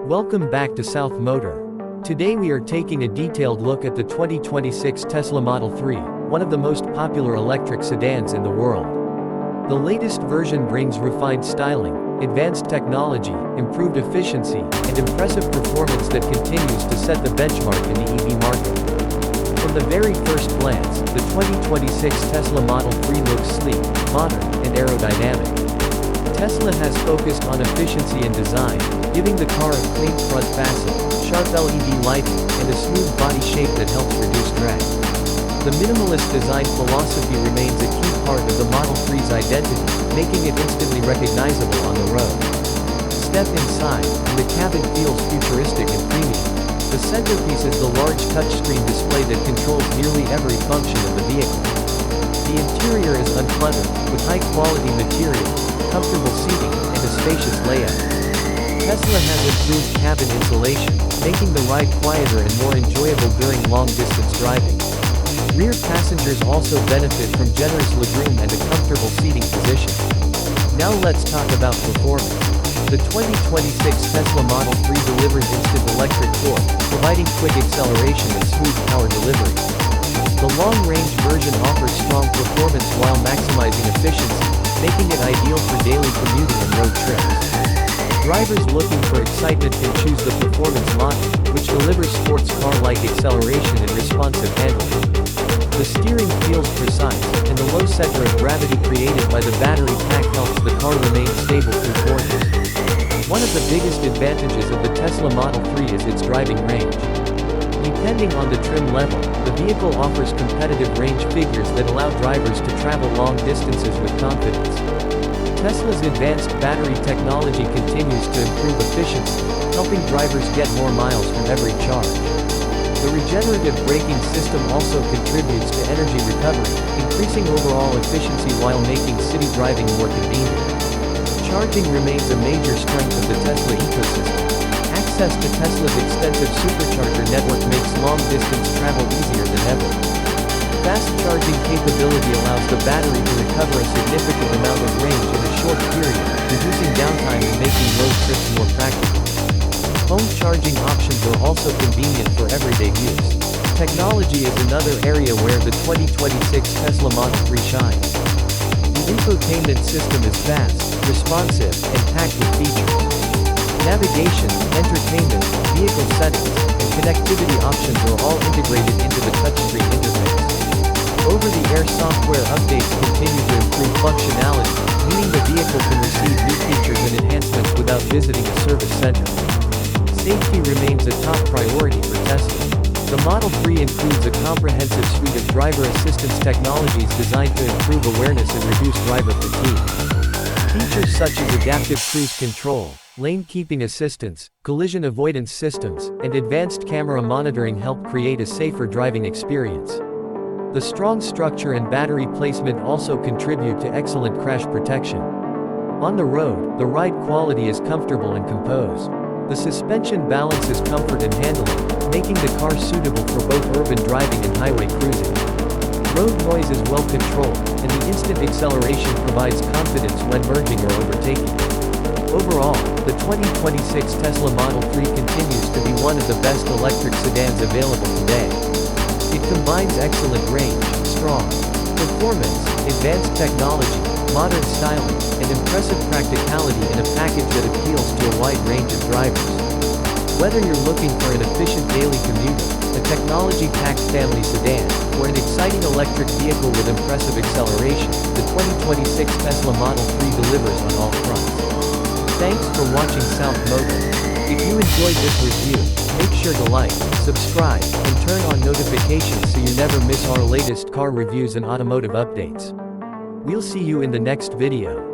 Welcome back to South Motor. Today we are taking a detailed look at the 2026 Tesla Model 3, one of the most popular electric sedans in the world. The latest version brings refined styling, advanced technology, improved efficiency, and impressive performance that continues to set the benchmark in the EV market. From the very first glance, the 2026 Tesla Model 3 looks sleek, modern, and aerodynamic. Tesla has focused on efficiency and design, giving the car a clean front fascia, sharp LED lighting, and a smooth body shape that helps reduce drag. The minimalist design philosophy remains a key part of the Model 3's identity, making it instantly recognizable on the road. Step inside, and the cabin feels futuristic and premium. The centerpiece is the large touchscreen display that controls nearly every function of the vehicle. The interior is uncluttered, with high-quality material, comfortable seating, and a spacious layout. Tesla has improved cabin insulation, making the ride quieter and more enjoyable during long-distance driving. Rear passengers also benefit from generous legroom and a comfortable seating position. Now let's talk about performance. The 2026 Tesla Model 3 delivers instant electric torque, providing quick acceleration and smooth power delivery. The long-range version offers strong performance while maximizing efficiency, making it ideal for daily commuting and road trips. Drivers looking for excitement can choose the performance model, which delivers sports car-like acceleration and responsive handling. The steering feels precise, and the low center of gravity created by the battery pack helps the car remain stable through corners. One of the biggest advantages of the Tesla Model 3 is its driving range. Depending on the trim level, the vehicle offers competitive range figures that allow drivers to travel long distances with confidence. Tesla's advanced battery technology continues to improve efficiency, helping drivers get more miles from every charge. The regenerative braking system also contributes to energy recovery, increasing overall efficiency while making city driving more convenient. Charging remains a major strength of the Tesla ecosystem. Access to Tesla's extensive supercharger network makes long-distance travel easier than ever. Fast charging capability allows the battery to recover a significant amount of range in a short period, reducing downtime and making road trips more practical. Home charging options are also convenient for everyday use. Technology is another area where the 2026 Tesla Model 3 shines. The infotainment system is fast, responsive, and packed with features. Navigation, entertainment, vehicle settings, and connectivity options are all integrated into the touchscreen interface. Over-the-air software updates continue to improve functionality, meaning the vehicle can receive new features and enhancements without visiting a service center. Safety remains a top priority for Tesla. The Model 3 includes a comprehensive suite of driver assistance technologies designed to improve awareness and reduce driver fatigue. Features such as adaptive cruise control, lane keeping assistance, collision avoidance systems, and advanced camera monitoring help create a safer driving experience. The strong structure and battery placement also contribute to excellent crash protection. On the road, the ride quality is comfortable and composed. The suspension balances comfort and handling, making the car suitable for both urban driving and highway cruising. Road noise is well controlled, and the instant acceleration provides confidence when merging or overtaking. Overall, the 2026 Tesla Model 3 continues to be one of the best electric sedans available today. It combines excellent range, strong performance, advanced technology, modern styling, and impressive practicality in a package that appeals to a wide range of drivers. Whether you're looking for an efficient daily commuter, a technology-packed family sedan, or an exciting electric vehicle with impressive acceleration, the 2026 Tesla Model 3 delivers on all fronts. Thanks for watching South Motor. If you enjoyed this review, make sure to like, subscribe, and turn on notifications so you never miss our latest car reviews and automotive updates. We'll see you in the next video.